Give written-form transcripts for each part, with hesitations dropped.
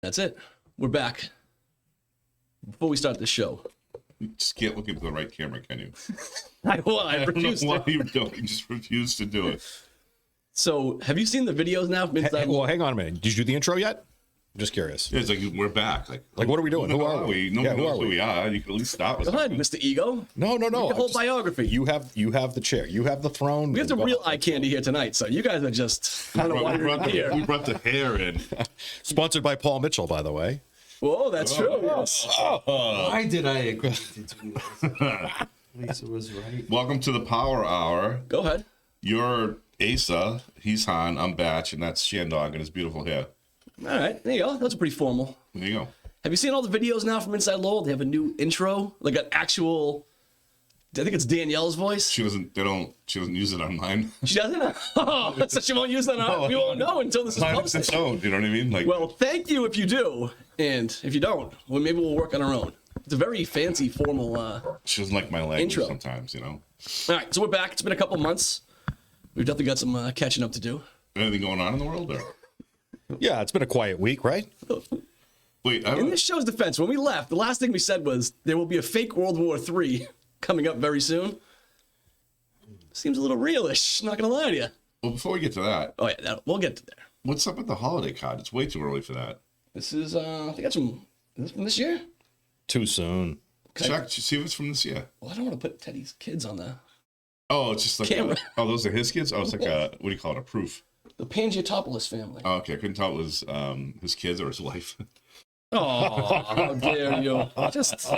That's it. We're back. Before we start the show, You just can't look into the right camera, can you? I I refuse don't know why to. you don't. You just refuse to do it. So, have you seen the videos now from Inside? Well, hang on a minute. Did you do the intro yet? I'm just curious. Yeah, it's like we're back. Like what are we doing? Who are we? No Yeah, one who knows are who we? we are. You can at least start with Go ahead, something. Mr. Ego. No. The whole biography. You have the chair. You have the throne. We have some real eye candy here tonight, so you guys are just I don't know why you're here. We brought the hair in. Sponsored by Paul Mitchell, by the way. Whoa, that's true. Yes. Why did I agree to do this? Lisa was right. Welcome to the Power Hour. Go ahead. You're Asa, he's Han, I'm Bach, and that's Shan Dog and his beautiful hair. All right, there you go. That's pretty formal. There you go. Have you seen all the videos now from Inside Lowell? They have a new intro, like an actual. I think it's Danielle's voice. She doesn't use it on mine. She doesn't. Oh, so she won't use that. We won't know until this is Mine is its posted. own, you know what I mean? Like, Well, thank you if you do, and if you don't, well, maybe we'll work on our own. It's a very fancy, formal. she doesn't like my language intro. sometimes, you know? All right, so we're back. It's been a couple months. We've definitely got some catching up to do. Anything going on in the world? Or? Yeah, it's been a quiet week, right? Wait, In this show's defense, when we left, the last thing we said was there will be a fake World War III coming up very soon. Seems a little realish, not gonna lie to you. well, before we get to that, Oh yeah, we'll get to there. what's up with the holiday card? It's way too early for that. This is, I think that's from, is this from this year? Too soon. Check, see if it's from this year. Well, I don't want to put Teddy's kids on the Oh, it's just like Camera. those are his kids? Oh, it's like a, what do you call it, a proof. Pangiotopoulos family. Oh, okay, I couldn't tell it was his kids or his wife. Oh, how dare you. Just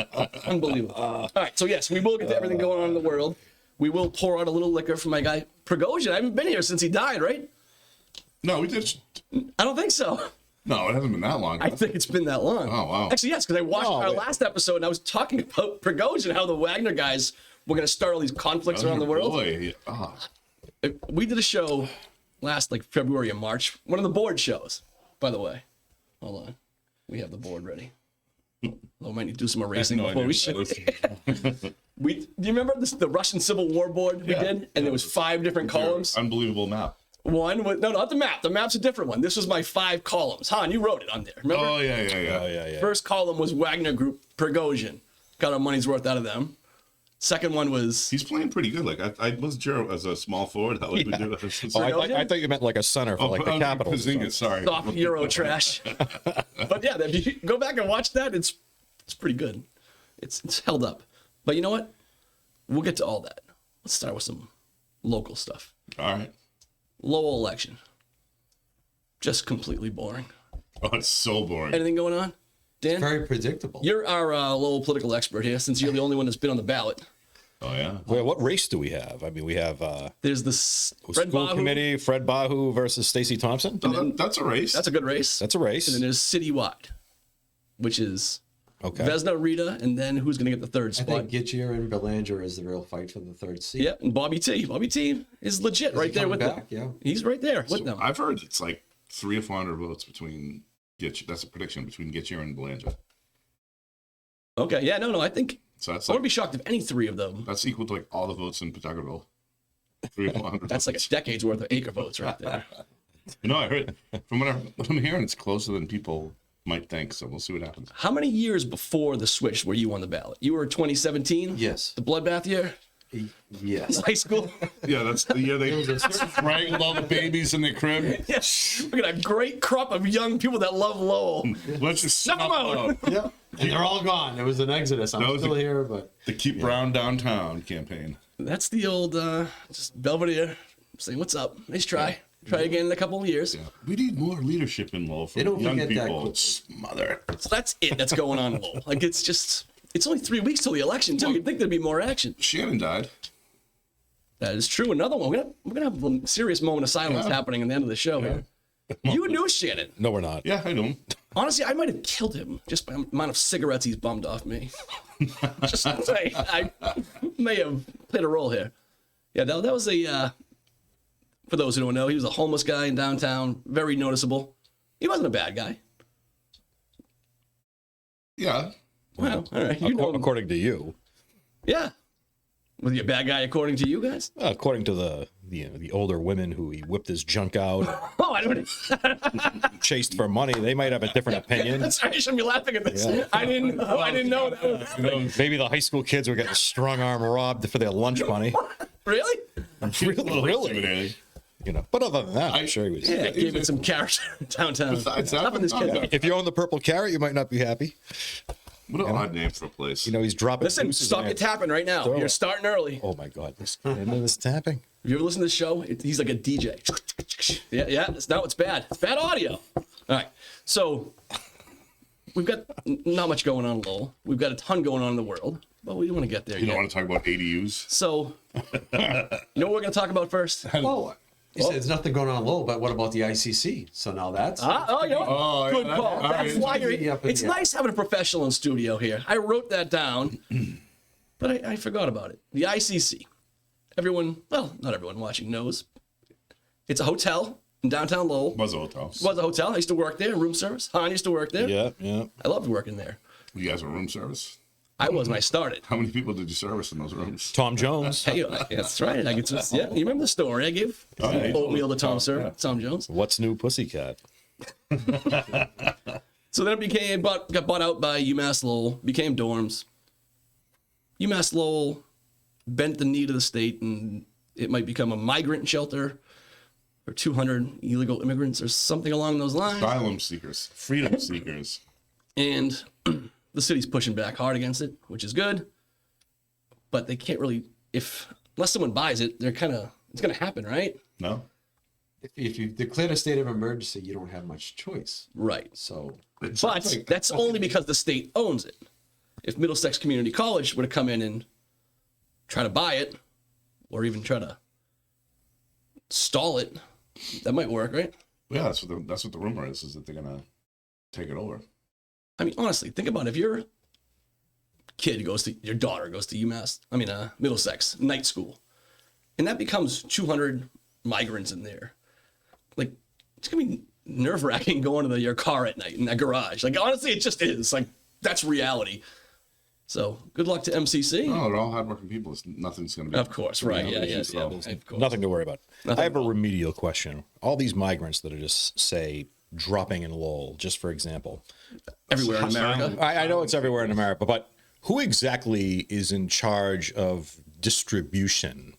unbelievable. All right, so yes, we will get to everything going on in the world. We will pour out a little liquor for my guy, Prigozhin. I haven't been here since he died, right? No, we did. I don't think so. No, it hasn't been that long. I think it's been that long. Oh, wow. Actually, yes, because I watched our last episode and I was talking about Prigozhin, how the Wagner guys were going to start all these conflicts around the world. Boy, oh, We did a show last like February and March, one of the board shows, by the way. Hold on. We have the board ready. We might need to do some erasing no before idea we what show. that is. Do you remember the Russian Civil War board we did? And there was 5 different columns. Unbelievable map. One was, no, not the map. The map's a different one. This was my 5 columns. Han, you wrote it on there. Remember? Oh, yeah. Yeah. First column was Wagner Group, Prigozhin. Got our money's worth out of them. Second one was He's playing pretty good. Like, I wasn't sure as a small forward how he would do it. Oh, I thought you meant like a center for like the Capitals. Sorry. soft Euro trash. But yeah, if you go back and watch that, it's pretty good. It's held up. But you know what? We'll get to all that. Let's start with some local stuff. All right. Lowell election. Just completely boring. Oh, it's so boring. Anything going on? Dan? Very predictable. You're our Lowell political expert here, since you're the only one that's been on the ballot. Oh, yeah. Well, what race do we have? I mean, we have There's this Fred school Bahu. committee, Fred Bahu versus Stacey Thompson. Oh, that's a race. That's a good race. That's a race. And then there's citywide, which is Okay. Vesna, Rita, and then who's going to get the third I spot? think Gittier and Belanger is the real fight for the 3rd seat. Yep, and Bobby T. Bobby T is legit Is right he there coming with back? them. Yeah. He's right there with them. I've heard it's like 300 or 400 votes between Gitch. That's a prediction between Gitcher and Belanger. Okay, yeah, no, I think So that's I like, wouldn't be shocked if any 3 of them. that's equal to like all the votes in Pawtuckerville. 300 or 400. That's like a decade's worth of acre votes right there. You know, I heard from what I'm hearing, it's closer than people might think. So we'll see what happens. How many years before the switch were you on the ballot? You were 2017? Yes. The bloodbath year? Yes. High school? Yeah, that's the year they strangled all the babies in their crib. Yes. Look at a great crop of young people that love Lowell. Let's just Snuff 'em out. Yep. And they're all gone. It was an exodus. I'm That was still a- here, but the Keep Brown Downtown campaign. That's the old just Belvedere saying, what's up? Nice try. Try again in a couple of years. Yeah. We need more leadership in Lowell for They don't young forget that people. quickly. Smother. So that's it that's going on in Lowell. Like, it's only 3 weeks till the election, too. You'd think there'd be more action. Shannon died. That is true. Another one. We're gonna have a serious moment of silence happening at the end of the show here. You knew Shannon. No, we're not. Yeah, I know him. Honestly, I might have killed him just by the amount of cigarettes he's bummed off me. Just saying, I may have played a role here. Yeah, that was for those who don't know, he was a homeless guy in downtown, very noticeable. He wasn't a bad guy. Yeah. Well, all right. You know him. According to you. Yeah. Was he a bad guy according to you guys? According to the older women who he whipped his junk out, Oh, I don't. chased for money, they might have a different opinion. That's right. I shouldn't be laughing at this. Yeah. I didn't know that was happening. Maybe the high school kids were getting strong arm robbed for their lunch money. Really? Really? You know, but other than that, I'm sure he was. Yeah, gave it some character downtown. Besides that, Nothing this kid. If you own the purple carrot, you might not be happy. What an odd name for a place. You know, he's dropping. Listen, deuces stop in your there. tapping right now. You're starting early. Oh my God! This tapping. Have you ever listened to this show? He's like a DJ. Yeah. It's bad. It's bad audio. All right. So we've got not much going on in Lowell. We've got a ton going on in the world, but we don't want to get there You yet. don't want to talk about ADUs? So, you know what we're going to talk about first? Well, you said there's nothing going on low, but what about the ICC? So now that's You know what? Oh, Good yeah, call. all That's right. why you're. Yeah, but It's yeah. nice having a professional in studio here. I wrote that down, but I forgot about it. The ICC. Everyone, well, not everyone watching knows. It's a hotel in downtown Lowell. Was a hotel. Was a hotel. I used to work there, room service. Han used to work there. Yeah. I loved working there. You guys have room service? I was when I started. How many people did you service in those rooms? Tom Jones. Hey, that's right. I get to, yeah, you remember the story I gave? yeah. Oatmeal to Tom Jones. What's new, Pussycat? So then it got bought out by UMass Lowell, became dorms. UMass Lowell bent the knee to the state, and it might become a migrant shelter for 200 illegal immigrants or something along those lines. Asylum seekers, freedom seekers. And the city's pushing back hard against it, which is good. But they can't really, unless someone buys it, it's going to happen, right? No? if you declare a state of emergency, you don't have much choice. Right. So It But sounds like- that's only because the state owns it. If Middlesex Community College were to come in and try to buy it, or even try to stall it, that might work, right? Yeah, that's what the rumor is that they're going to take it over. I mean, honestly, think about it. If your daughter goes to Middlesex night school, and that becomes 200 migrants in there, like, it's gonna be nerve-wracking going to your car at night in that garage. Like, honestly, it just is. Like, that's reality. So, good luck to MCC. No, they're all hardworking people. Nothing's going to be. Of course, right? Yeah. issues, so- Of course. Nothing to worry about. I have a remedial question. All these migrants that are just, say, dropping in Lowell, just for example. Everywhere in America. I know it's everywhere in America, but who exactly is in charge of distribution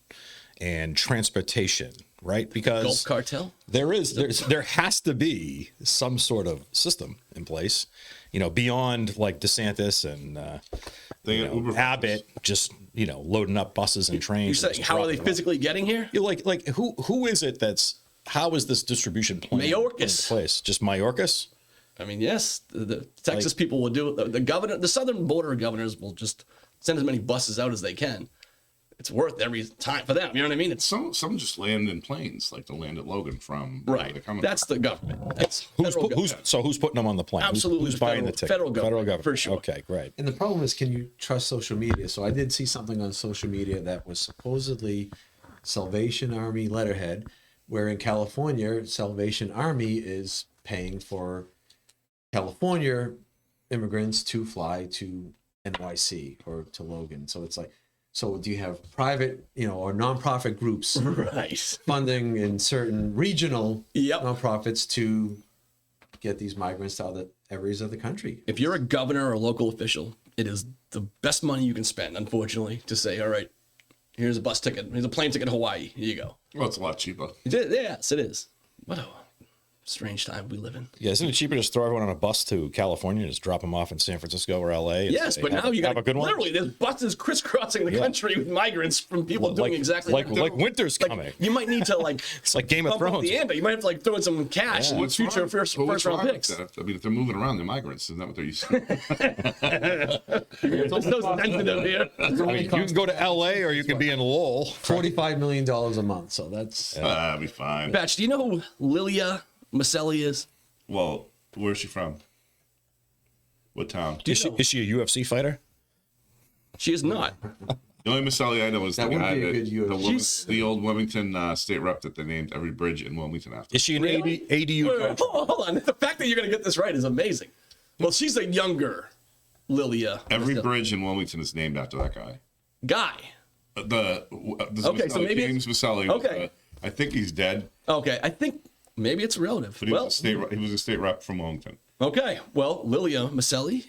and transportation, right? Because Gulf Cartel. there has to be some sort of system in place, beyond like DeSantis and They get Uber Abbott just loading up buses and trains. You're saying, and how are they dropping them off. physically getting here? You're like who is it how is this distribution plan Mayorkas. in place? Just Mayorkas? I mean, yes, the Texas people will do it. The southern border governors will just send as many buses out as they can. It's worth every time for them. You know what I mean? It's Some just land in planes, like the land at Logan from where right. they're coming That's the government. That's Who's federal government. putting them on the plane? Absolutely Who's buying the ticket? federal government, for sure. Okay, great. And the problem is, can you trust social media? So I did see something on social media that was supposedly Salvation Army letterhead, where in California, Salvation Army is paying for California immigrants to fly to NYC or to Logan. So it's like, so do you have private, or nonprofit groups Right. funding in certain regional Yep. nonprofits to get these migrants to other areas of the country? If you're a governor or a local official, it is the best money you can spend, unfortunately, to say, all right, here's a bus ticket. Here's a plane ticket to Hawaii. Here you go. Well, it's a lot cheaper. Yes, it is. What a strange time we live in. Yeah, isn't it cheaper to just throw everyone on a bus to California and just drop them off in San Francisco or LA? and Yes, say, but have now a- you have got a good one. literally there's buses crisscrossing the country with migrants from people doing exactly like that. winter's Like, coming. you might need to It's like Game of pump up Thrones. the ante. You might have to throw in some cash in What's future wrong- first well, what's round wrong with picks. that? I mean, if they're moving around, they're migrants. Isn't that what they're used to? It's so sensitive here. I mean, you can go to LA or you can be in Lowell. $45 million a month. So that's That'll be fine. Batch, do you know who Lilia Maselli is? Well, where's she from? What town? Do you Is know? she a UFC fighter? She is not. The only Maselli I know is That the would guy be a that good UFC. the old Wilmington state rep that they named every bridge in Wilmington after. Is she an Really? ADU? Wait, hold on. The fact that you're going to get this right is amazing. Well, she's a younger Lilia. Every Maselli. bridge in Wilmington is named after that guy. Guy. Okay, so maybe James Maselli. Okay. I think he's dead. Okay, I think maybe it's a relative. But he was a state rep from Wilmington. Okay, well, Lilia Maselli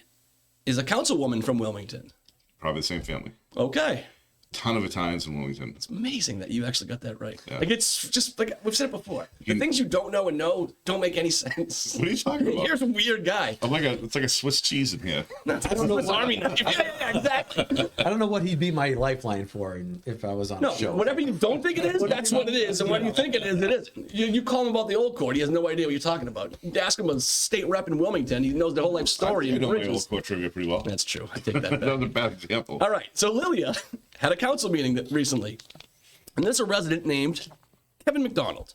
is a councilwoman from Wilmington. Probably the same family. Okay. Ton of Italians in Wilmington. It's amazing that you actually got that right. Yeah. Like, it's just like we've said it before. The things you don't know and know don't make any sense. What are you talking about? Here's a weird guy. It's like a Swiss cheese in here. I don't know. Army knife. Yeah, exactly. I don't know what he'd be my lifeline for if I was on a show. Whatever you don't think it is, that's what it is. And what you think it is. You call him about the old court, he has no idea what you're talking about. You ask him a state rep in Wilmington, he knows the whole life story. I know my old court trivia pretty well. That's true. I take that back. Another bad example. All right, so Lilia had a council meeting recently, and there's a resident named Kevin McDonald.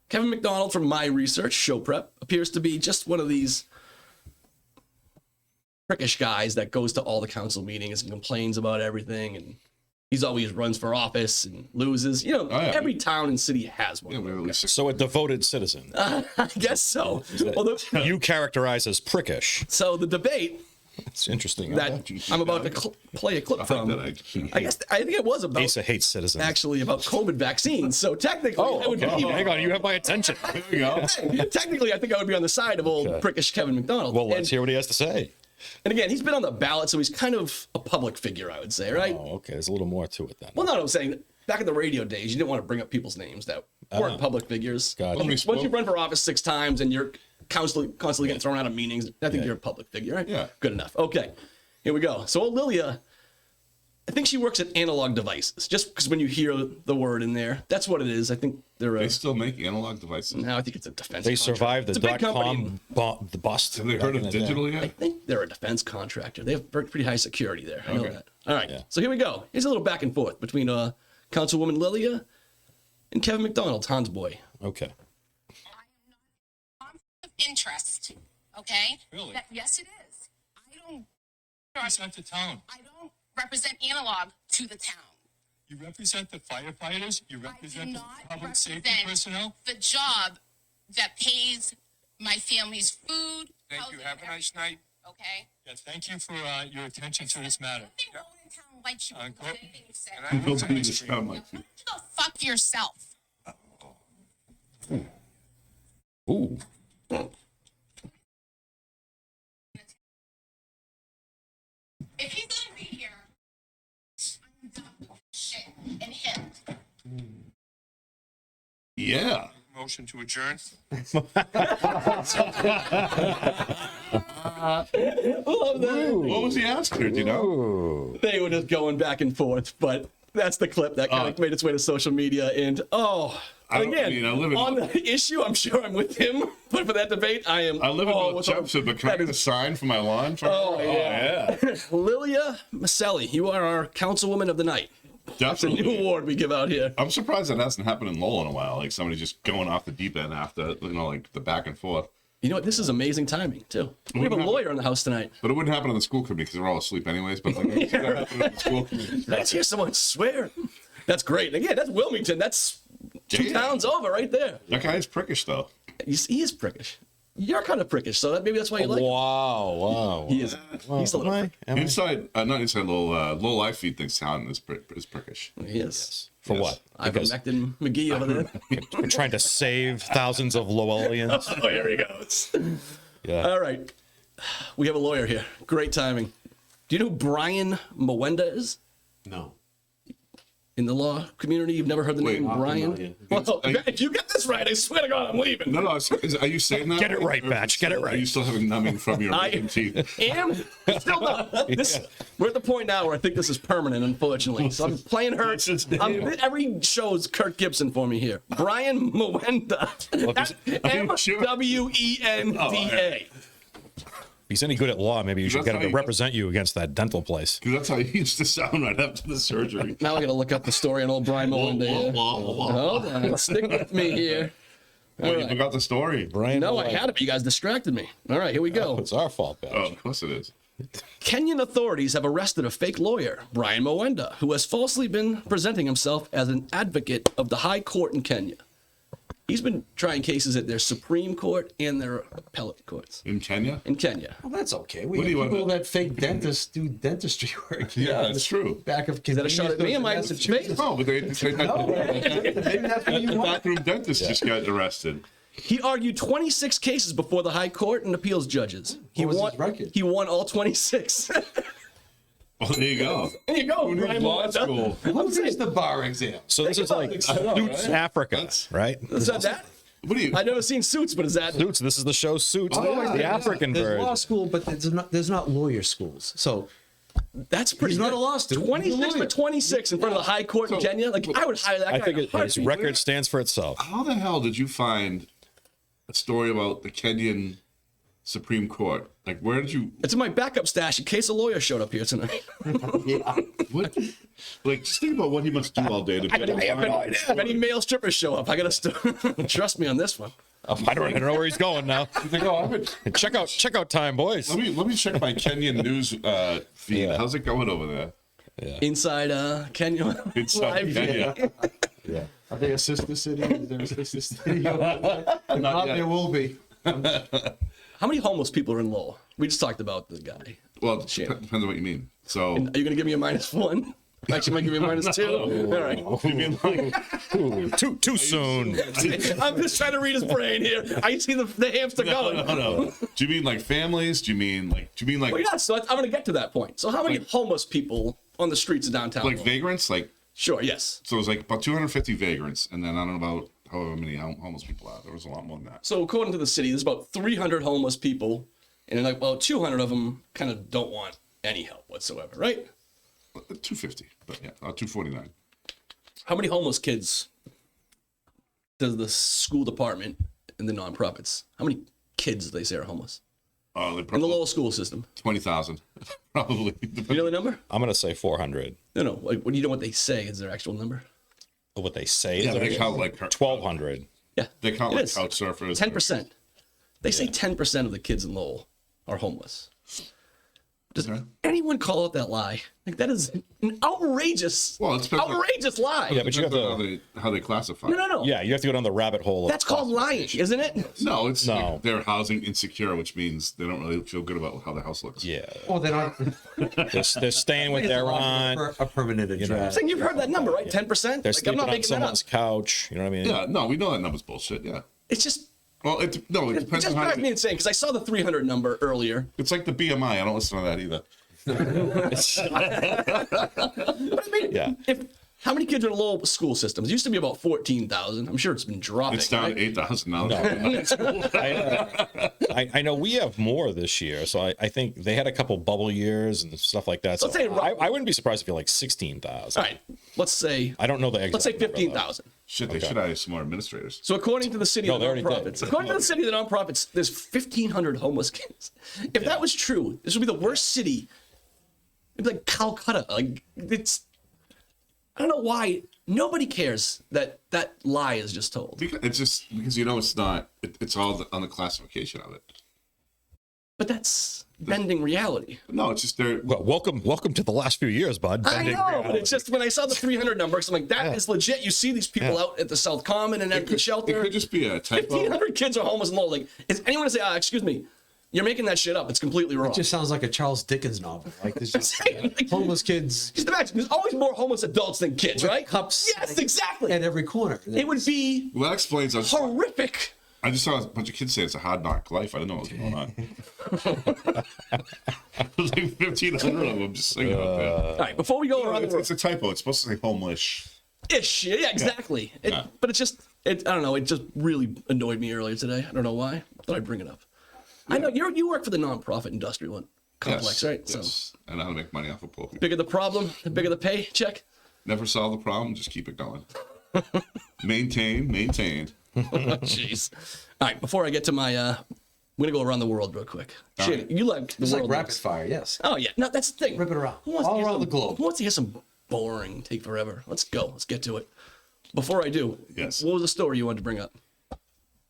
Kevin McDonald, from my research, show prep, appears to be just one of these prickish guys that goes to all the council meetings and complains about everything, and he's always runs for office and loses. Every town and city has one. Yeah, we have at least six. So a devoted citizen. I guess so. Well, You characterize as prickish. so the debate It's interesting. that I'm about to play a clip from, I think it was about Asa hates citizens. actually about COVID vaccines. So technically, I would be Hang on, you have my attention. There we go. technically, I think I would be on the side of old prickish Kevin McDonald. Well, let's hear what he has to say. And again, he's been on the ballot, so he's kind of a public figure, I would say, right? Oh, okay. There's a little more to it then. Well, no, I'm saying back in the radio days, you didn't want to bring up people's names that weren't public figures. Gotcha. Once you run for office 6 times and you're constantly getting thrown out of meetings, I think you're a public figure, right? Yeah. Good enough. Okay, here we go. So Lilia, I think she works at Analog Devices, just because when you hear the word in there, that's what it is. I think they're They still make analog devices. now I think it's a defense They contract. survived the It's a big dot-com company. the bust. Have they back heard in of the day. digital I yet? think they're a defense contractor. They have pretty high security there. I know Okay. that. All right. Yeah. So here we go. Here's a little back and forth between Councilwoman Lilia and Kevin McDonald, Hans boy. Okay. Conflict of interest. Okay. Really? Yes, it is. I don't represent the town. represent Analog to the town. You represent the firefighters. You I do represent the not public safety represent personnel. the job that pays my family's food. Thank you. housing, Have a nice night. Okay. Yes, thank you for your attention to this matter. I don't think no one in town likes you because Go- of anything you say. And I hope Nobody it's just ice sound cream. like you. Go fuck yourself. Ooh. If he's gonna be here, I'm done with shit and him. Yeah. Motion to adjourn. What was he asking her? Do you know? They were just going back and forth, but that's the clip that kind of made its way to social media. And I again, live in- on the issue, I'm sure I'm with him. But for that debate, I am. I live in North with him. Jefferson, but can I That get a is- sign for my lawn? Oh, yeah. Lilia Maselli, you are our councilwoman of the night. It's a new Definitely. award we give out here. I'm surprised that hasn't happened in Lowell in a while. Like somebody just going off the deep end after, like the back and forth. You know what? This is amazing timing too. We have a lawyer in the house tonight. But it wouldn't happen on the school committee because they're all asleep anyways. But like, that happened on the school committee. Let's hear someone swear. That's great. Again, that's Wilmington. That's 2 Damn. towns over right there. That guy's prickish though. He is prickish. You're kind of prickish, so maybe that's why you like him. Wow. He is. He's a little prick. Not inside Lowell Life Feed thinks town is prickish. He is. For what? Because Ivermectin McGee over there. we're trying to save thousands of Lowellians. Oh, here he goes. Yeah. All right. We have a lawyer here. Great timing. Do you know who Brian Moenda is? No. In the law community, you've never heard the Wait, name not Brian? Well, if you get this right, I swear to God, I'm leaving. No. Are you saying that? Get it right, Or Batch, get it Are right. you still having numbing from your I wisdom teeth? am still not. We're at the point now where I think this is permanent, unfortunately. So I'm playing hurt. Every show's Kurt Gibson for me here. Brian Moenda. That's M-W-E-N-D-A. If he's any good at law, maybe you should That's get him how to you- represent you against that dental place. Because that's how you used to sound right after the surgery. Now I gotta look up the story on old Brian Moenda here. Hold on. Stick with me here. Oh, you forgot the story. Brian, No, I had it, but you guys distracted me. All right, here we go. It's our fault, Batch. Oh, of course it is. Kenyan authorities have arrested a fake lawyer, Brian Moenda, who has falsely been presenting himself as an advocate of the High Court in Kenya. He's been trying cases at their Supreme Court and their appellate courts In Kenya? in Kenya. Well, that's okay. We What do you have people want? that fake dentists do dentistry work. Yeah, that's true. Back of Is that a shot at me? Am I face? No, but Maybe that's what you the want. bathroom dentist just got arrested. He argued 26 cases before the High Court and appeals judges. He What was won. his record? He won all 26. Oh, there you go. There you go. Who needs Brian law Molenda. school? Who takes the bar exam? So this is like Suits Africa, right? Is that? What do you? I've never seen Suits, but is that? Suits. This is the show Suits, the African There's law version. school, but there's not lawyer schools. So That's pretty He's not good. a law student, he's a 26 for lawyer. 26 in front of the High Court in So- Kenya. Like, I would hire that guy. I think in a his heartbeat. record stands for itself. How the hell did you find a story about the Kenyan Supreme Court? Like, where did you? It's in my backup stash in case a lawyer showed up here tonight. What? Like, just think about what he must do all day to. If any male strippers show up, I gotta trust me on this one. I don't know where he's going now. Like, oh, I've been, Check out time, boys. let me check my Kenyan news feed. Yeah. How's it going over there? Inside Kenya. Inside Live. Kenya. are they a sister city? Is there a sister city? Not yet. there will be. How many homeless people are in Lowell? We just talked about the guy. Well, it Shit. depends on what you mean. So, Are you gonna give me a -1? Actually, might give me a -2. All right. you mean like, Ooh, too soon. I'm just trying to read his brain here. I see the hamster going. no. Do you mean like families? Do you mean like? Well, yeah, so I'm gonna get to that point. So how many homeless people on the streets of downtown? Like Lowell? vagrants? Like, Sure, yes. so it was like about 250 vagrants, and then I don't know about however many homeless people are. There was a lot more than that. So according to the city, there's about 300 homeless people, and like about 200 of them kind of don't want any help whatsoever, right? 250, but yeah, 249. How many homeless kids does the school department and the nonprofits? How many kids do they say are homeless Oh, they in the probably Lowell school system? 20,000, probably. You know the number? I'm gonna say 400. No. Like, what do you know what they say is their actual number? What they say Yeah, is they count like 1,200. Yeah, They count it like is. couch surfers. 10%. They say 10% of the kids in Lowell are homeless. Does Okay. anyone call out that lie? Like, that is an outrageous, Well, it depends on- outrageous lie. Yeah, but you have Depends to. on how they classify. No. Yeah, you have to go down the rabbit hole. Of That's called lying, isn't it? No, it's No. like they're housing insecure, which means they don't really feel good about how the house looks. Yeah, Oh, they're not. they're staying with their aunt. A permanent address. I think you've heard that number, right? 10%? They're Like, I'm sleeping not on making that up. someone's couch. You know what I mean? Yeah, no, we know that number's bullshit. Yeah. It's just, Well, it it depends just on how. drives me insane because I saw the 300 number earlier. It's like the BMI. I don't listen to that either. But I mean, Yeah. how many kids are in Lowell school systems? It used to be about 14,000. I'm sure it's been dropping. It's down right? to 8,000 now. I know we have more this year, so I think they had a couple bubble years and stuff like that. So Let's say I wouldn't be surprised if you like 16,000. All right, let's say I don't know the exact. let's say number, though. 15,000. Shit, they should hire some more administrators. So according to the city No, of they the already did. nonprofits, according to the city of the nonprofits, there's 1,500 homeless kids. If that was true, this would be the worst city. It'd be like Calcutta. Like, it's, I don't know why nobody cares that that lie is just told. It's just because it's not. It's all on the classification of it. But that's bending reality. No, it's just they're. Well, welcome to the last few years, bud. I Bending know, but reality. it's just when I saw the 300 numbers, I'm like, that is legit. You see these people out at the South Common and at the It shelter. could just be a typo. 1,500 kids are homeless in Lowell. Like, is anyone to say, excuse me, you're making that shit up. It's completely wrong. It just sounds like a Charles Dickens novel. Like there's just homeless kids Just imagine, there's always more homeless adults than kids, right? cups Yes, exactly. at every corner. It would be Well, that explains. horrific. I just saw a bunch of kids say it's a hard knock life. I didn't know what was going on. There's like 1,500 of them just singing out there. All right, before we go around the It's a typo. It's supposed to say homeless. ish, yeah, exactly. Yeah. But it's just, I don't know. It just really annoyed me earlier today. I don't know why. I thought I'd bring it up. I know you work for the nonprofit industrial complex, Yes, right? Yes. So And how to make money off of poor people. bigger the problem, the bigger the paycheck. Never solve the problem. Just keep it going. Maintain. Jeez. All right, before I get to my, I'm gonna go around the world real quick. Shit, right. you like the It's like world? rapid fire. Yes. Oh yeah, no, that's the thing. Rip it around. Who wants to All hear around some- the globe. Who wants to hear some boring, take forever? Let's go. Let's get to it. Before I do, Yes. what was the story you wanted to bring up?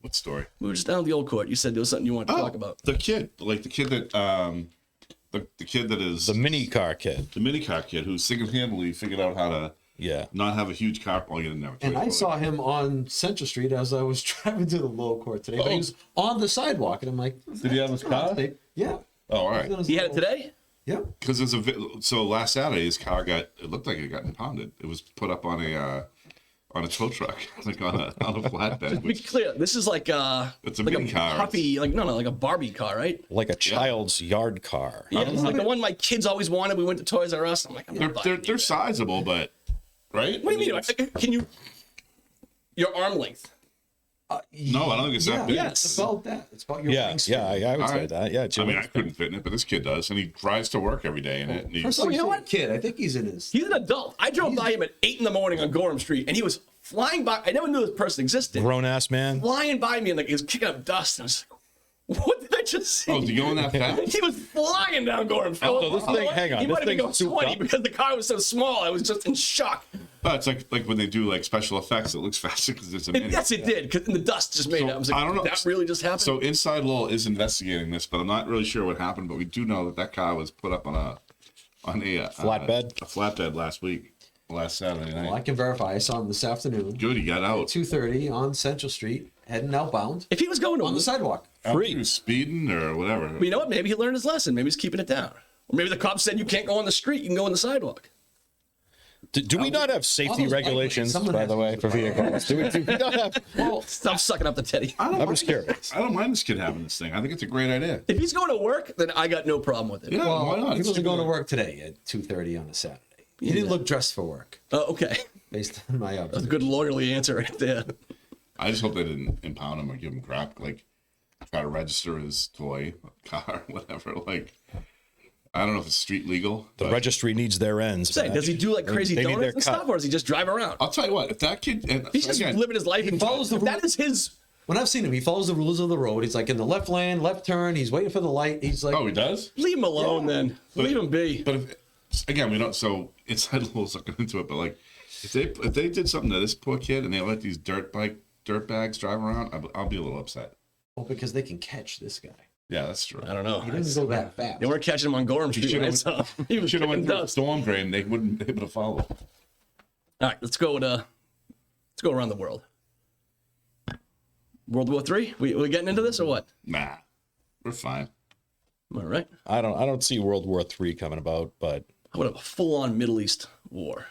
What story? We were just down at the old court. You said there was something you wanted to talk about. The kid, like the kid that, the kid that is the mini car kid. the mini car kid who single-handedly figured out how to Yeah. not have a huge car. Oh, you didn't have a And I choice. saw him on Central Street as I was driving to the Lowell court today. But he was on the sidewalk, and I'm like, Did he have his car? Yeah. Oh, all right. He had it today? Yeah. Because there's so last Saturday his car got, it looked like it got impounded. It was put up on a tow truck, like on a flatbed. Be Which, clear, this is like It's a like mini car. puppy, like like a Barbie car, right? Like a child's yard car. Yeah, it's like the one my kids always wanted. We went to Toys R Us. I'm like, I'm not buying they're that. sizable, but right? What do you mean? Like, can you? Your arm length. No, I don't think it's that big. yes. It's about that. It's about your Yeah, wingspan. yeah, I would All say right. that. Yeah, I Jim. mean, I couldn't fit in it, but this kid does, and he drives to work every day in it. And First of all, you know what? Kid, I think he's in his. He's an adult. I drove by him at 8 in the morning on Gorham Street, and he was flying by. I never knew this person existed. Grown ass man. Flying by me, and like he was kicking up dust. And I was like, "What did I just see?" oh, is he going that fast? He was flying down Gorham. So this You know thing- what? hang on, He this might have been going thing's souped 20 up? because the car was so small. I was just in shock. Oh, it's like when they do like special effects, it looks faster because it's a mini. Yes, it did, because the dust just made it. I was like, I don't know. That really just happened. So InsideLowell is investigating this, but I'm not really sure what happened. But we do know that car was put up on a Flatbed? a flatbed last Saturday night. Well, I can verify. I saw him this afternoon, Good, he got out. 2:30 on Central Street, heading outbound if he was going to on the sidewalk. He was speeding or whatever. But you know what? Maybe he learned his lesson.Maybe he's keeping it down. Or maybe the cop said you can't go on the street. You can go on the sidewalk. Do we not have safety those bike lanes, regulations, someone by has the to way, use for the bike vehicles? Do we not have? Well, stop sucking up the Teddy. I'm just curious. I don't mind this kid having this thing. I think it's a great idea. If he's going to work, then I got no problem with it. Yeah, why not? He It's wasn't going to good. work today at 2:30 on a Saturday. He didn't look dressed for work, Okay. based on my That's a observation. good lawyerly answer right there. I just hope they didn't impound him or give him crap. Like, try to register his toy, car, whatever. Like, I don't know if it's street legal. The but registry needs their ends. Say, man. does he do like crazy They need their donuts and cut. stuff, or does he just drive around? I'll tell you what. If that kid, and He's just again, living his life. He follows the That is his. When I've seen him, he follows the rules of the road. He's like in the left lane, left turn. He's waiting for the light. He's like, oh, he does. Leave him alone then. Leave him be. But if, again, we don't. So InsideLowell's looking into it. But like, if they did something to this poor kid and they let these dirt bags drive around, I'll be a little upset. well, because they can catch this guy. Yeah, that's true. I don't know. He doesn't go that fast. They weren't catching him on Gorham Street. should've- Right? So he was Should have went kicking through a dust. storm drain. They wouldn't be able to follow. All right, let's go around the world. World War III? We getting into this or what? Nah, we're fine. All right. I don't see World War III coming about, but How about a full-on Middle East war?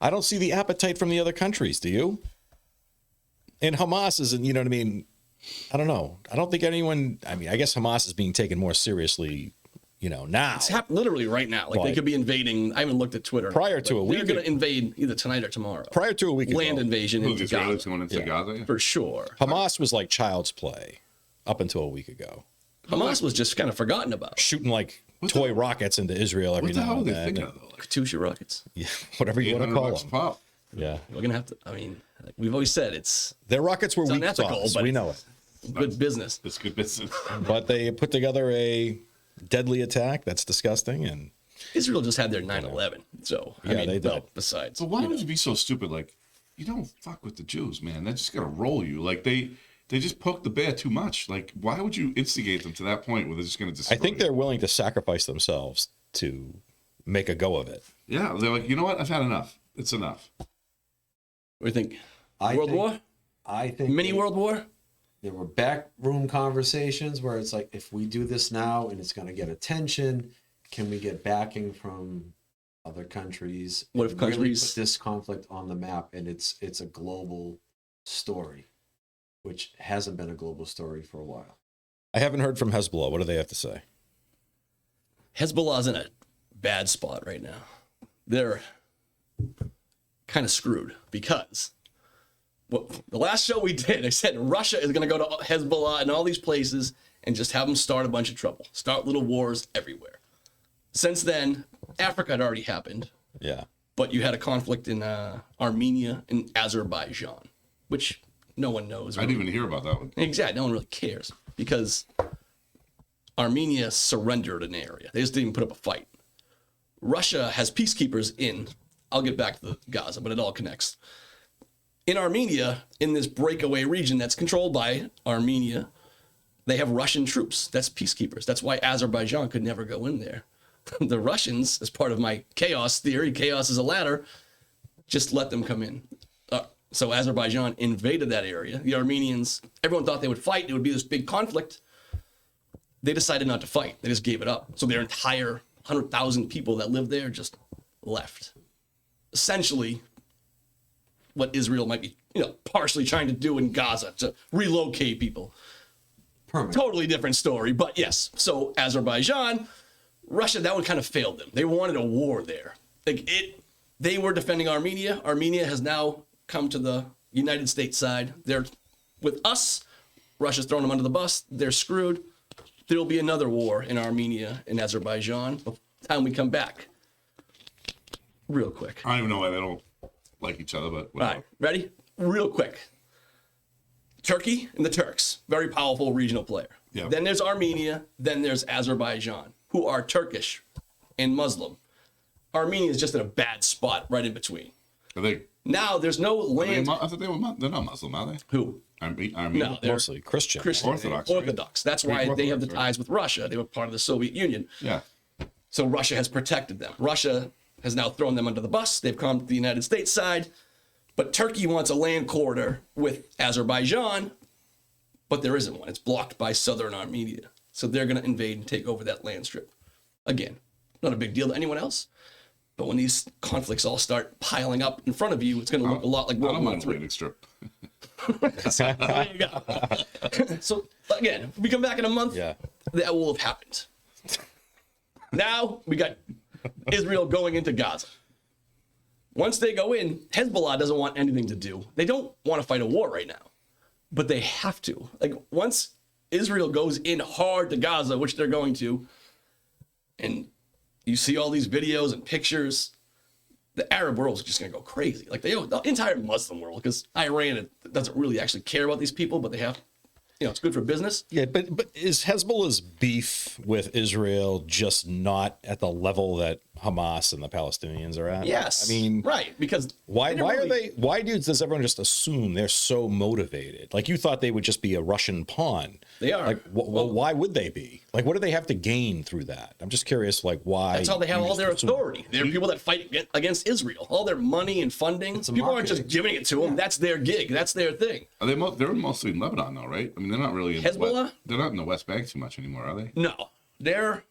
I don't see the appetite from the other countries. Do you? And Hamas isn't. You know what I mean? I don't know. I don't think anyone. I mean, I guess Hamas is being taken more seriously. Now. It's happening literally right now. Like they Right. could be invading. I haven't looked at Twitter. Prior to but a they're week going ago. to invade either tonight or tomorrow. Prior to a week Land ago, invasion Who's into Israelis Gaza going into Gaza? for sure. Hamas was like child's play up until a week ago, Hamas was just kind of forgotten about. shooting like toy rockets into Israel every What the now hell are and they then. thinking of? Though? Like, Katyusha rockets. Yeah, whatever you want to call $800 them. pop. Yeah, We're gonna have to. I mean, like we've always said it's their rockets were weak unethical, sauce. but We know it. good business. It's good business. But they put together a deadly attack that's disgusting, and Israel just had their 9/11, so I Yeah, mean, they did. well, besides, But why would you be so stupid? Like, you don't fuck with the Jews, man. They're just gonna roll you. Like they just poke the bear too much. Like, why would you instigate them to that point where they're just gonna destroy I think you? they're willing to sacrifice themselves to make a go of it. Yeah, they're like, you know what? I've had enough. It's enough. What do you think? I World think- War, I think mini World War. there were backroom conversations where it's like, if we do this now and it's going to get attention, can we get backing from other countries? What if and really countries- put this conflict on the map and it's a global story, which hasn't been a global story for a while. I haven't heard from Hezbollah. What do they have to say? Hezbollah's in a bad spot right now. They're kind of screwed because the last show we did, I said Russia is going to go to Hezbollah and all these places and just have them start a bunch of trouble, start little wars everywhere. Since then, Africa had already happened, Yeah. but you had a conflict in Armenia and Azerbaijan, which no one knows. I didn't even hear about that one. Exactly. No one really cares because Armenia surrendered an area. They just didn't even put up a fight. Russia has peacekeepers in. I'll get back to the Gaza, but it all connects. In Armenia, in this breakaway region that's controlled by Armenia, they have Russian troops. That's peacekeepers. That's why Azerbaijan could never go in there. the Russians, as part of my chaos theory, chaos is a ladder, just let them come in. So Azerbaijan invaded that area. The Armenians, everyone thought they would fight. It would be this big conflict. They decided not to fight. They just gave it up. So their entire 100,000 people that lived there just left. Essentially, what Israel might be, partially trying to do in Gaza to relocate people. Permanent. Totally different story, but yes. So Azerbaijan, Russia, that one kind of failed them. They wanted a war there. They were defending Armenia. Armenia has now come to the United States side. They're with us. Russia's thrown them under the bus. They're screwed. There'll be another war in Armenia and Azerbaijan by the time we come back. Real quick. I don't even know why they don't like each other, but All whatever. right, ready? Real quick. Turkey and the Turks, very powerful regional player. Yeah. Then there's Armenia, then there's Azerbaijan, who are Turkish and Muslim. Armenia is just in a bad spot right in between. Are they? Now there's no land. I thought they were. They're not Muslim, are they? Who? Armenia. No, they're Mostly Christian. Christian. Orthodox, right? Orthodox. That's Greek why they have the Orthodox, right? ties with Russia. They were part of the Soviet Union. Yeah. So Russia has protected them. Russia has now thrown them under the bus. They've come to the United States side. But Turkey wants a land corridor with Azerbaijan, but there isn't one. It's blocked by southern Armenia. So they're going to invade and take over that land strip. Again, not a big deal to anyone else. But when these conflicts all start piling up in front of you, it's going to look a lot like I World don't War mind a III. landing strip. There you go. So again, if we come back in a month, Yeah. that will have happened. Now we got Israel going into Gaza. Once they go in, Hezbollah doesn't want anything to do. They don't want to fight a war right now, but they have to. Like once Israel goes in hard to Gaza, which they're going to, and you see all these videos and pictures, the Arab world is just going to go crazy. Like the entire Muslim world, because Iran doesn't really actually care about these people, but they have, it's good for business. Yeah, but is Hezbollah's beef with Israel just not at the level that Hamas and the Palestinians are at? Yes. I mean, right. Because why don't really- are they? Why does everyone just assume they're so motivated? Like you thought they would just be a Russian pawn. They are. Like, well, why would they be? Like, what do they have to gain through that? I'm just curious. Like, why? That's how they have you all just their assume- authority. They're people that fight against Israel. All their money and funding. People aren't just giving it to them. That's their gig. That's their thing. Are they? They're mostly in Lebanon, though, right? I mean, they're not really in Hezbollah? they're not in the West Bank too much anymore, are they? No, they're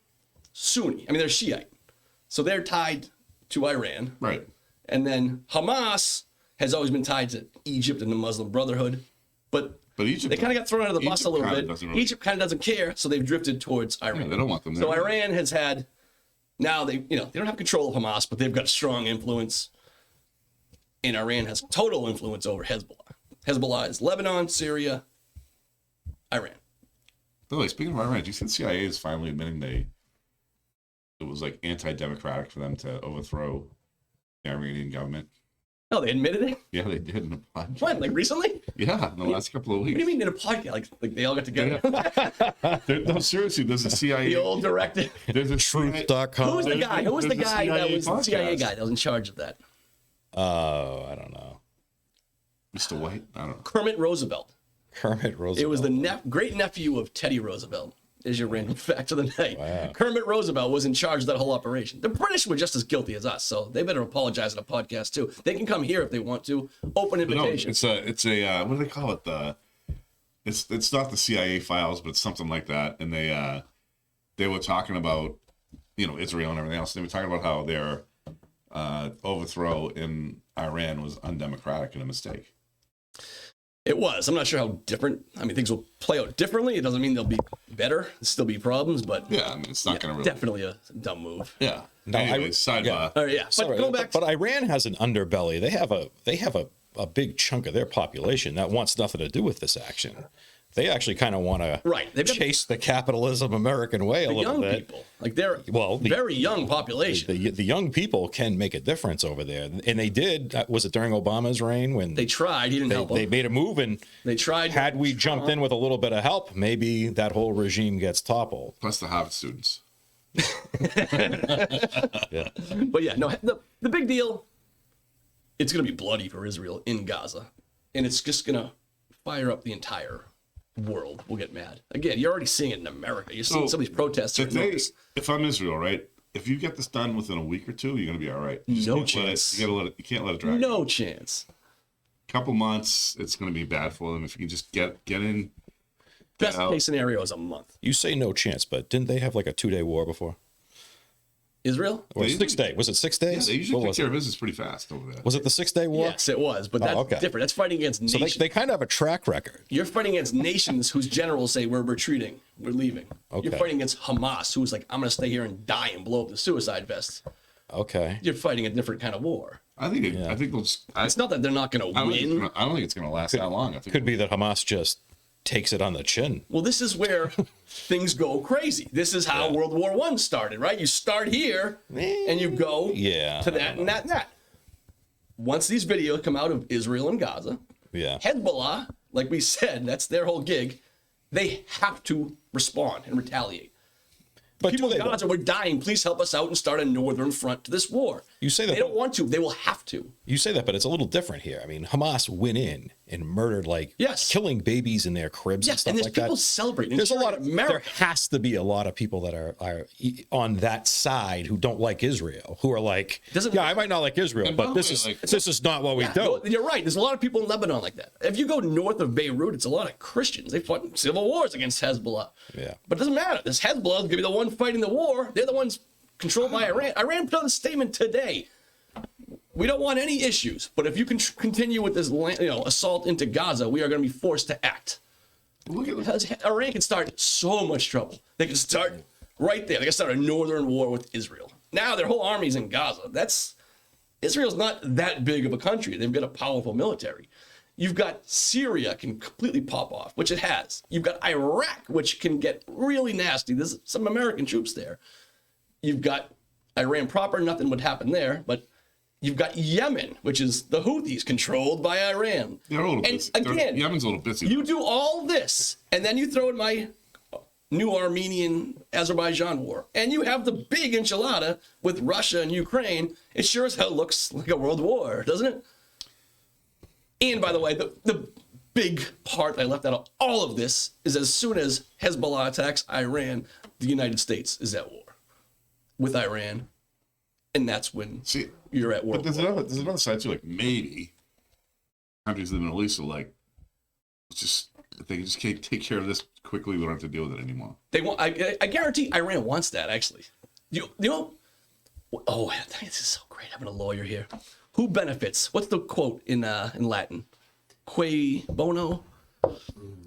Sunni. I mean, they're Shiite. So they're tied to Iran. Right. And then Hamas has always been tied to Egypt and the Muslim Brotherhood. But Egypt, they kind of got thrown under the bus a little bit. Egypt kind of doesn't care, so they've drifted towards Iran. Yeah, they don't want them there. So Iran has had, now they don't have control of Hamas, but they've got strong influence. And Iran has total influence over Hezbollah. Hezbollah is Lebanon, Syria, Iran. By the way, speaking of Iran, do you see the CIA is finally admitting it was like anti-democratic for them to overthrow the Iranian government? Oh, they admitted it? Yeah, they did in a podcast. When? Like recently? Yeah, in the last couple of What do weeks. you mean in a podcast? Like they all got together? No, seriously, there's a CIA. The old directive. There's a Truth.com. Who was the guy? Who was the There's a guy that was the podcast. CIA guy that was in charge of that? I don't know. Mr. White? I don't know. Kermit Roosevelt. Kermit Roosevelt. It was the great nephew of Teddy Roosevelt. Is your random fact of the night. Wow. Kermit Roosevelt was in charge of that whole operation. The British were just as guilty as us, so they better apologize on a podcast too. They can come here if they want to. Open But no, invitation. it's a what do they call it? It's not the CIA files, but it's something like that. And they were talking about Israel and everything else. They were talking about how their overthrow in Iran was undemocratic and a mistake. It was. I'm not sure how different. I mean, things will play out differently. It doesn't mean they'll be better. There'll still be problems, but Yeah, I mean, it's not going to really. definitely a dumb move. Yeah. No, Anyways, sidebar. yeah. All right, yeah. Sorry, But go back. but Iran has an underbelly. They have a big chunk of their population that wants nothing to do with this action. They actually kind of want to Right. They've got chase the capitalism American way a the little young bit. people. Like they're Well, very young population. The young people can make a difference over there, and they did. Was it during Obama's reign when They tried. He didn't help they them. made a move? And They tried. had we jumped in with a little bit of help, maybe that whole regime gets toppled. Plus the Harvard students. But yeah, no, the big deal, it's going to be bloody for Israel in Gaza. And it's just going to fire up the entire world. We'll get mad. Again, you're already seeing it in America. You're seeing some of these protests. Are enormous. If I'm Israel, right, if you get this done within a week or two, you're gonna be all right. You just No can't let chance. you can't let it drag. No chance. Couple months, it's gonna be bad for them. If you can just get in. Best out. case scenario is a month. You say no chance, but didn't they have like a 2-day war before? Israel? Or They 6 day? Was it 6 Yeah, days? they usually What take was care it? of business pretty fast over there. Was it the 6-day war? Yes, it was, but that's okay. different. That's fighting against So nations. they kind of have a track record. You're fighting against nations whose generals say we're retreating, we're leaving. Okay. You're fighting against Hamas, who's like, I'm going to stay here and die and blow up the suicide vests. Okay. You're fighting a different kind of war. I think they'll just. It's not that they're not going to win. I don't think it's gonna last that long. I think Could be that Hamas just takes it on the chin. Well, this is where things go crazy. This is how World War I started, right? You start here and you go to that and that and that. Once these videos come out of Israel and Gaza, Yeah. Hezbollah, like we said, that's their whole gig. They have to respond and retaliate. But People do in they? Gaza, we're dying. Please help us out and start a northern front to this war. You say that- They don't want to. They will have to. You say that, but it's a little different here. I mean, Hamas went in and murdered, like, Yes. killing babies in their cribs and Yes, stuff and there's like people that. celebrating. There's a lot of America. there has to be a lot of people that are on that side who don't like Israel, who are like, Doesn't- yeah, I might not like Israel, And by but the this way, is like- this is not what we Yeah, do. no, you're right. There's a lot of people in Lebanon like that. If you go north of Beirut, it's a lot of Christians. They fought civil wars against Hezbollah. Yeah. But it doesn't matter. This Hezbollah is going to be the one fighting the war. They're the ones controlled by Iran. Iran put out a statement today. We don't want any issues, but if you can continue with this assault into Gaza, we are going to be forced to act. look at Because Iran can start so much trouble. They can start right there. They can start a northern war with Israel. Now their whole army's in Gaza. Israel's not that big of a country. They've got a powerful military. You've got Syria can completely pop off, which it has. You've got Iraq, which can get really nasty. There's some American troops there. You've got Iran proper, nothing would happen there. But you've got Yemen, which is the Houthis controlled by Iran. They're a little And busy. again, Yemen's a little busy. you do all this, and then you throw in my new Armenian-Azerbaijan war, and you have the big enchilada with Russia and Ukraine. It sure as hell looks like a world war, doesn't it? And by the way, the big part I left out of all of this is as soon as Hezbollah attacks Iran, the United States is at war with Iran, and that's when See, you're at war. but there's another side too. Like maybe countries in the Middle East are like, just if they just can't take care of this quickly, we don't have to deal with it anymore. They want. I guarantee Iran wants that. Actually, you know. Oh, this is so great having a lawyer here. Who benefits? What's the quote in Latin? Quae bono.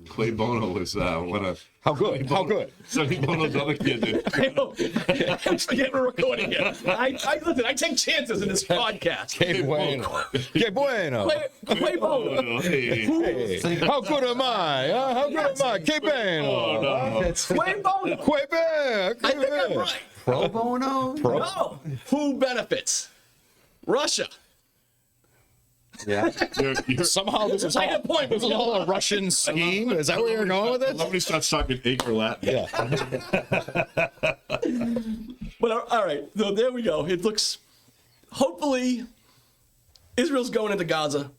Clay Bono is one of How good? How good? Sonny Bono's other kid. Dude. I know. I'm forgetting we're recording here. Listen. I take chances in this podcast. Que bueno. Que bueno. Quae bono. Oh, hey. Hey, how good am I? Huh? How good am I? Que bueno. Quae bono. Que bueno. I think I'm right. Pro bono? No. Who benefits? Russia. Yeah. Somehow this is I had all, a point. this is all a Russian scheme. Is that where you're going with Somebody this? starts talking acre Latin. Yeah. But all right, so there we go. It looks. Hopefully, Israel's going into Gaza.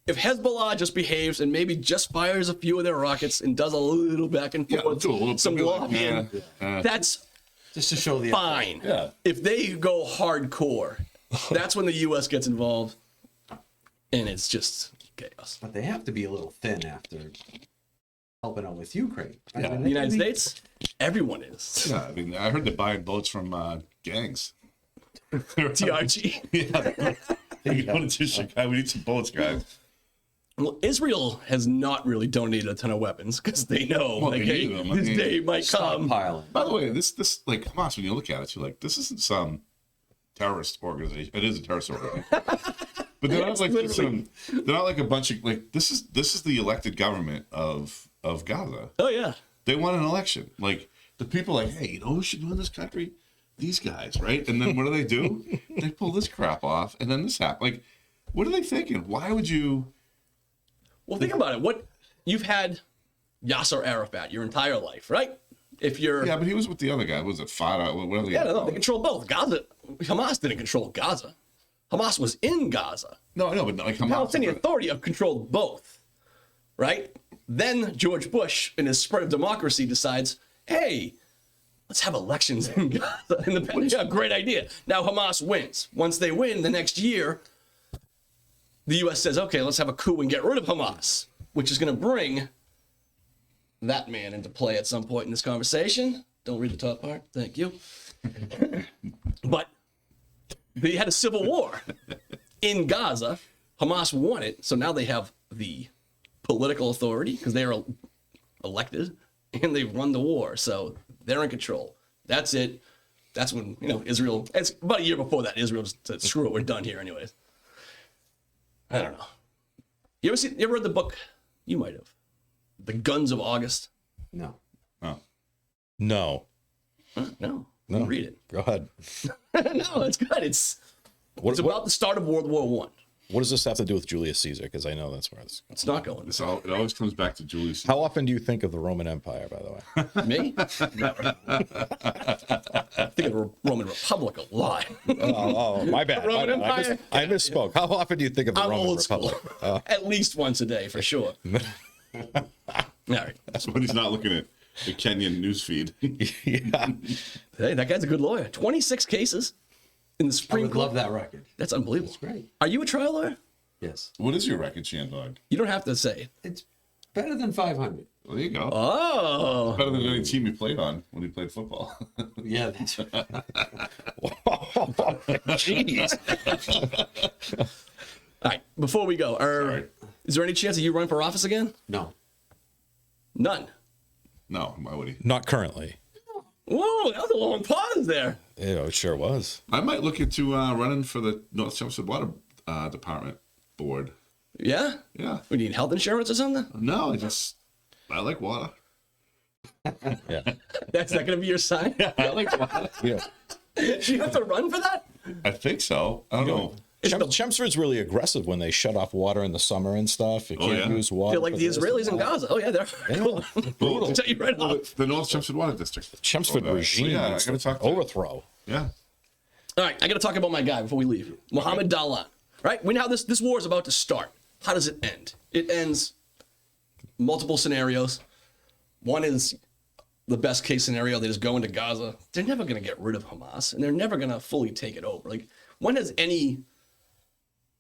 If Hezbollah just behaves and maybe just fires a few of their rockets and does a little back and Yeah, forth, do a little some bit like, lobbying, that's Just to show the fine. Yeah. If they go hardcore, that's when the U.S. gets involved, and it's just chaos. But they have to be a little thin after helping out with Ukraine. I mean, The United States, everyone is. Yeah, I mean, I heard they're buying boats from gangs. TRG. Yeah, we go to Chicago. We need some boats, guys. Well, Israel has not really donated a ton of weapons because they know Well, like, they hey, need them. I this mean, day might come. Stockpiling. By the way, this like Hamas, when you look at it, you're like, this isn't some terrorist organization. It is a terrorist organization, but they're not like literally. they're not like a bunch of like this is the elected government of Gaza. Oh yeah. They won an election. Like the people, like, hey, you know who should run this country? These guys, right? And then what do? They pull this crap off, and then this happens. Like, what are they thinking? Why would you? Well, think about it. What you've had Yasser Arafat your entire life, right? If you're Yeah, but he was with the other guy. Was it Fada? Whatever. no, they control both. Gaza, Hamas didn't control Gaza. Hamas was in Gaza. No, but like Hamas. Palestinian Authority have controlled both, right? Then George Bush, in his spread of democracy, decides, hey, let's have elections in Gaza. Yeah, great idea. Now Hamas wins. Once they win the next year, the U.S. says, okay, let's have a coup and get rid of Hamas, which is going to bring that man into play at some point in this conversation. Don't read the top part. Thank you. But they had a civil war in Gaza. Hamas won it, so now they have the political authority because they are elected and they've won the war, so they're in control. That's it. That's when Israel. It's about a year before that. Israel just said, "Screw it, we're done here, anyways." I don't know. You ever read the book? You might have. The Guns of August. No. Oh. No. No. No. Read it. Go ahead. No, it's good. It's about the start of World War One. What does this have to do with Julius Caesar? Because I know that's where it's. It's not going. It always comes back to Julius. How often do you think of the Roman Empire, by the way? Me? Never. I think of the Roman Republic a lot. Oh, my bad. Roman My bad. Empire? I misspoke. How often do you think of the I'm Roman old school. Republic? At least once a day, for sure. All right. That's when he's not looking at the Kenyan newsfeed. Yeah. Hey, that guy's a good lawyer. 26 cases in the I Supreme would Court. love that record. That's unbelievable. That's great. Are you a trial lawyer? Yes. What is your record, Shan Dog? You don't have to say. It's better than 500. Well, there you go. Oh. Better than any team you played on when you played football. Yeah, that's right. Jeez. All right. Before we go, is there any chance that you run for office again? No. None. No, why would he? Not currently. Whoa, that was a long pause there. Yeah, it sure was. I might look into running for the North Chelmsford Water Department board. Yeah? Yeah. We need health insurance or something? No, I like water. Yeah. That's not going to be your sign? I like water. Yeah. Do you have to run for that? I think so. I don't know. Chelmsford's really aggressive when they shut off water in the summer and stuff. You can't use water. Feel like for the this. Israelis in Gaza. Oh, yeah, they're cool. Brutal. I'll tell you right now. The North Chelmsford Water District. Chelmsford Oh, regime. yeah, I is gotta talk to overthrow. Yeah. All right, I got to talk about my guy before we leave. Mohammed Dalan. Right? We know this war is about to start. How does it end? It ends multiple scenarios. One is the best case scenario. They just go into Gaza. They're never going to get rid of Hamas, and they're never going to fully take it over. Like, when has any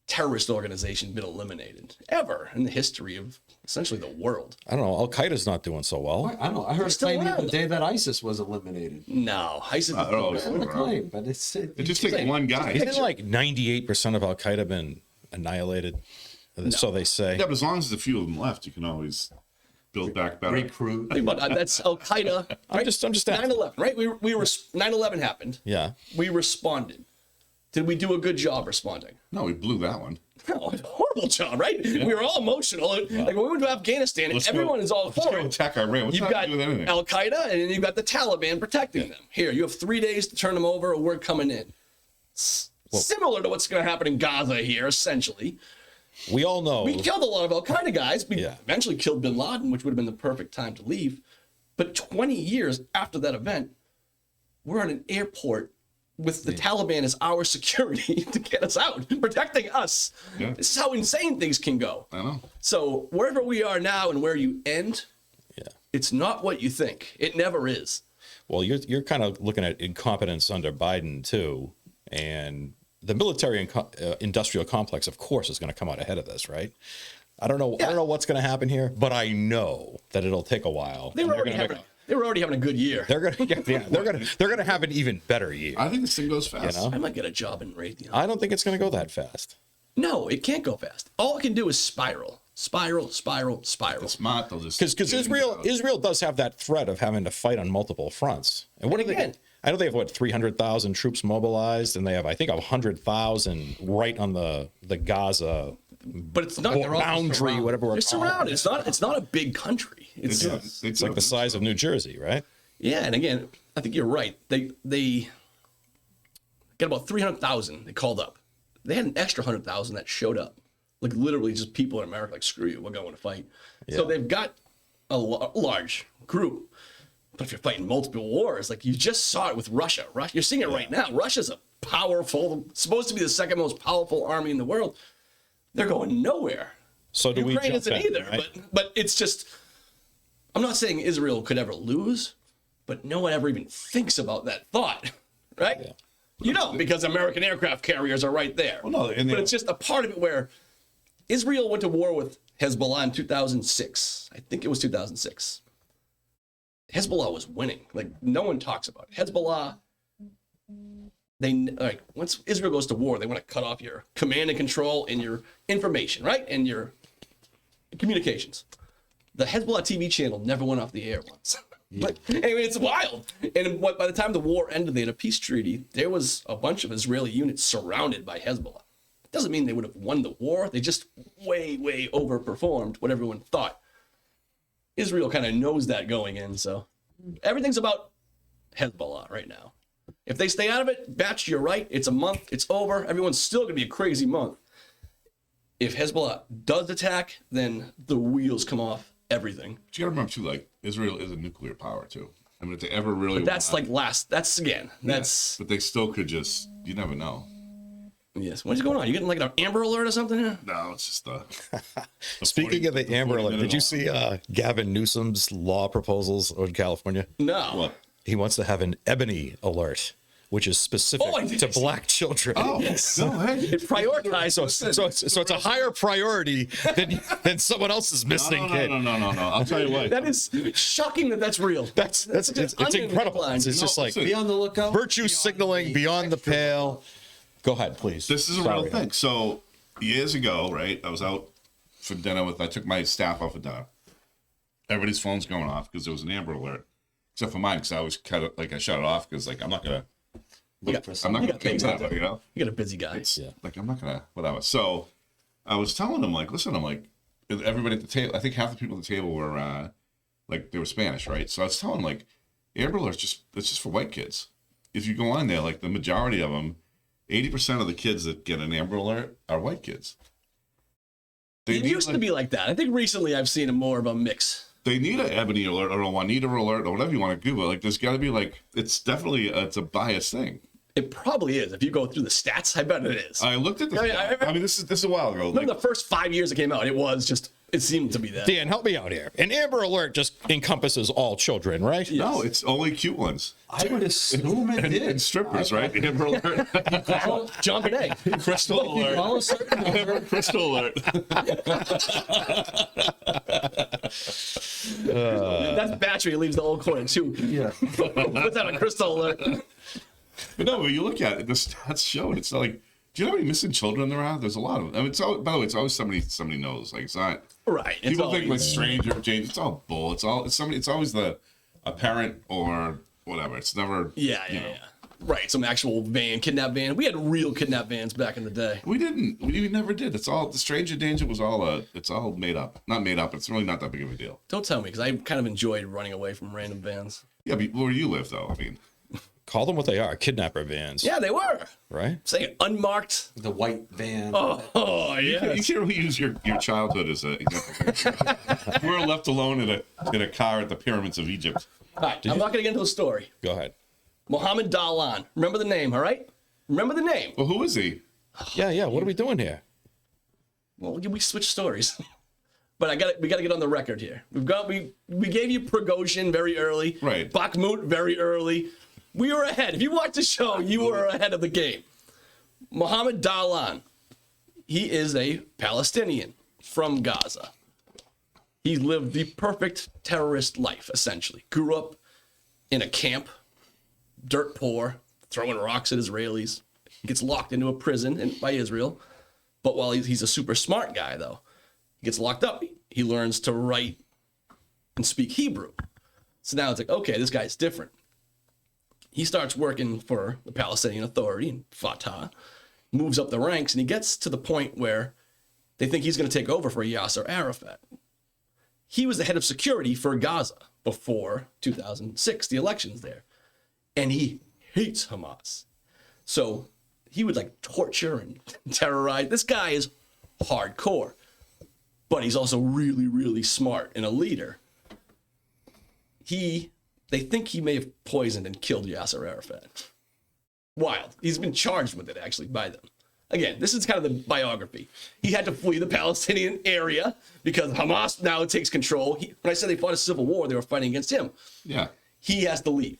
terrorist organization been eliminated ever in the history of essentially the world? I don't know. Al Qaeda's not doing so well. I don't know. I heard a still claim the around. other day that ISIS was eliminated. No, ISIS. I don't know. I heard a claim, but it just takes one guy. Isn't like 98% of Al Qaeda been annihilated? So they say. Yeah, but as long as there's a few of them left, you can always build back better. recruit. But that's Al Qaeda. Right? I'm just asking. 9/11, right? We were 9/11 happened. Yeah. We responded. Did we do a good job responding? No, we blew that one. No, it's a horrible job, right? We were all emotional. Like when we went to Afghanistan, everyone is all Let's for go it. attack Iran. What's You've that got to do with anything? Al Qaeda, and then you've got the Taliban protecting them. Here, you have 3 days to turn them over, or we're coming in. Similar to what's going to happen in Gaza here, essentially. We all know. We killed a lot of Al Qaeda guys. We Yeah. eventually killed bin Laden, which would have been the perfect time to leave. But 20 years after that event, we're at an airport with the Taliban as our security to get us out, protecting us. Yeah. This is how insane things can go. I know. So wherever we are now and where you end, Yeah. it's not what you think. It never is. Well, you're kind of looking at incompetence under Biden too, and the military and industrial complex, of course, is going to come out ahead of this, right? I don't know. I don't know what's going to happen here, but I know that it'll take a while. They and were, they're already gonna having, they were already having a good year. they're going to they're going to have an even better year. I think this thing goes fast. You know? I might get a job in Raytheon. I don't think it's going to go that fast. No, it can't go fast. All it can do is spiral. Spiral. It's smart. They'll just Because Israel does have that threat of having to fight on multiple fronts. And what And are they? again- I know they have 300,000 troops mobilized, and they have I think 100,000 right on the Gaza But it's not. boundary, surrounded. whatever we're They're calling surrounded. it. It's not a big country. It's It's like the size of New Jersey, right? yeah. And again, I think you're right. They got about 300,000. They called up. They had an extra 100,000 that showed up. Like literally, just people in America. Like screw you, we're going to fight. So Yeah. they've got a large group. But if you're fighting multiple wars, like you just saw it with Russia. You're seeing it right now. Russia's a powerful, supposed to be the second most powerful army in the world. They're going nowhere. So do Ukraine we isn't jump in, either, right? but it's just. I'm not saying Israel could ever lose, but no one ever even thinks about that thought, right? Yeah. You know, because American aircraft carriers are right there. Well, no, but it's just a part of it where Israel went to war with Hezbollah in 2006. I think it was 2006. Hezbollah was winning. Like, no one talks about it. Hezbollah, once Israel goes to war, they want to cut off your command and control and your information, right? And your communications. The Hezbollah TV channel never went off the air once. But I mean, it's wild. And by the time the war ended, they had a peace treaty. There was a bunch of Israeli units surrounded by Hezbollah. It doesn't mean they would have won the war. They just way, way overperformed what everyone thought. Israel kind of knows that going in. So everything's about Hezbollah right now. If they stay out of it, Batch, you're right. It's a month. It's over. Everyone's still going to be a crazy month. If Hezbollah does attack, then the wheels come off everything. But you got to remember, too, like, Israel is a nuclear power, too. I mean, if they ever really... But that's that's But they still could just... You never know. Yes. What's going on? You getting like an Amber Alert or something here? No, it's just the Speaking of the Amber Alert, did you see Gavin Newsom's law proposals in California? No. What? He wants to have an ebony alert, which is specific to black children. Oh, yes. No, hey. It prioritizes. So it's a higher priority than someone else's missing kid. No. I'll tell you what. That is shocking that that's real. It's incredible. It's just like Be on the lookout. virtue signaling beyond the pale. Go ahead, please. This is a real thing. So years ago, right, I was out for dinner I took my staff out for dinner. Everybody's phone's going off because there was an Amber Alert. Except for mine, because I always I shut it off because, like, I'm not going to look for something. I'm not going to think, you know? You got a busy guy. Like, I'm not going to, whatever. So I was telling him, like, listen, I'm like, everybody at the table, I think half the people at the table were, like, they were Spanish, right? So I was telling him, like, Amber Alert, it's just for white kids. If you go on there, like, the majority of them, 80% of the kids that get an Amber Alert are white kids. It used to be like that. I think recently I've seen more of a mix. They need an ebony alert or a Juanita alert or whatever you want to do, but like there's got to be like it's definitely it's a biased thing. It probably is. If you go through the stats, I bet it is. I looked at the. I mean, this is a while ago. Remember the first 5 years it came out, it seemed to be that. Dan, help me out here. An Amber Alert just encompasses all children, right? Yes. No, it's only cute ones. I would assume it did. And strippers, right? Amber Alert. Jumping egg. Crystal Alert. Crystal Alert. That's battery leaves the old coin too. Yeah. Put that on Crystal Alert. But no, when you look at it, the stats show it. It's not like, do you know how many missing children there are? There's a lot of them. I mean, by the way, it's always somebody knows. Like, it's not. Right. People think like stranger, James. It's all bull. It's somebody. It's always a parent or whatever. It's never. Yeah. Right. Some actual kidnap van. We had real kidnap vans back in the day. We didn't. We never did. It's all the stranger danger was all. It's all made up. Not made up. It's really not that big of a deal. Don't tell me, because I kind of enjoyed running away from random vans. Yeah, but where you live though, I mean. Call them what they are, kidnapper vans. Yeah, they were. Right? Say unmarked. The white van. Oh yeah. You can't really use your childhood as an example. We were left alone in a car at the pyramids of Egypt. All right, I'm not going to get into the story. Go ahead. Mohammed Dalan. Remember the name, all right? Remember the name. Well, who is he? Yeah. What are we doing here? Well, we switch stories. But we got to get on the record here. We gave you Prigozhin very early. Right. Bakhmut very early. We were ahead. If you watched the show, you were ahead of the game. Mohammed Dalan. He is a Palestinian from Gaza. He lived the perfect terrorist life, essentially. Grew up in a camp, dirt poor, throwing rocks at Israelis. Gets locked into a prison by Israel. But while he's a super smart guy, though, he gets locked up. He learns to write and speak Hebrew. So now it's like, okay, this guy's different. He starts working for the Palestinian Authority and Fatah, moves up the ranks, and he gets to the point where they think he's going to take over for Yasser Arafat. He was the head of security for Gaza before 2006, the elections there. And he hates Hamas. So he would like torture and terrorize. This guy is hardcore, but he's also really, really smart and a leader. They think he may have poisoned and killed Yasser Arafat. Wild. He's been charged with it, actually, by them. Again, this is kind of the biography. He had to flee the Palestinian area because Hamas now takes control. When I said they fought a civil war, they were fighting against him. Yeah. he has to leave.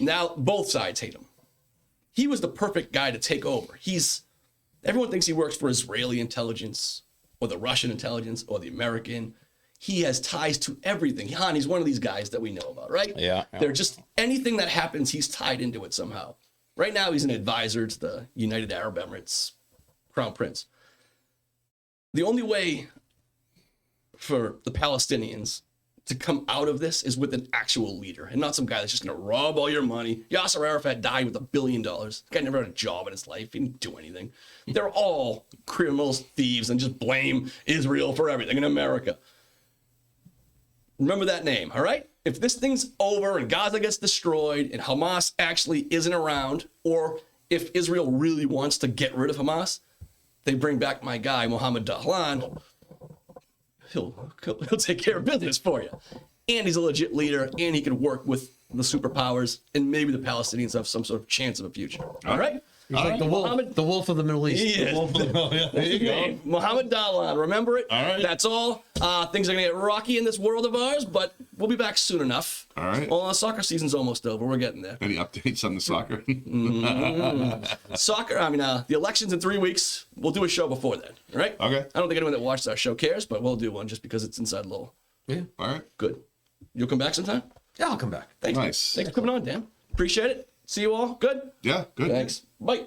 Now both sides hate him. He was the perfect guy to take over. Everyone thinks he works for Israeli intelligence or the Russian intelligence or the American. He has ties to everything. He's one of these guys that we know about, right? Yeah. They're just, anything that happens, he's tied into it somehow. Right now, he's an advisor to the United Arab Emirates Crown Prince. The only way for the Palestinians to come out of this is with an actual leader and not some guy that's just going to rob all your money. Yasser Arafat died with $1 billion. This guy never had a job in his life. He didn't do anything. They're all criminals, thieves, and just blame Israel for everything in America. Remember that name, all right? If this thing's over and Gaza gets destroyed and Hamas actually isn't around, or if Israel really wants to get rid of Hamas, they bring back my guy, Mohammed Dahlan. He'll take care of business for you. And he's a legit leader, and he can work with the superpowers, and maybe the Palestinians have some sort of chance of a future. All right? He's like the wolf of the Middle East. He is. There you go. Mohammed Dahlan, remember it? All right. That's all. Things are going to get rocky in this world of ours, but we'll be back soon enough. All right. Well, soccer season's almost over. We're getting there. Any updates on the soccer? The election's in 3 weeks. We'll do a show before then, all right? Okay. I don't think anyone that watches our show cares, but we'll do one just because it's inside Lowell. Yeah. All right. Good. You'll come back sometime? Yeah, I'll come back. Thanks. Nice. Thanks for coming on, Dan. Appreciate it. See you all. Good? Yeah, good. Thanks. Bye.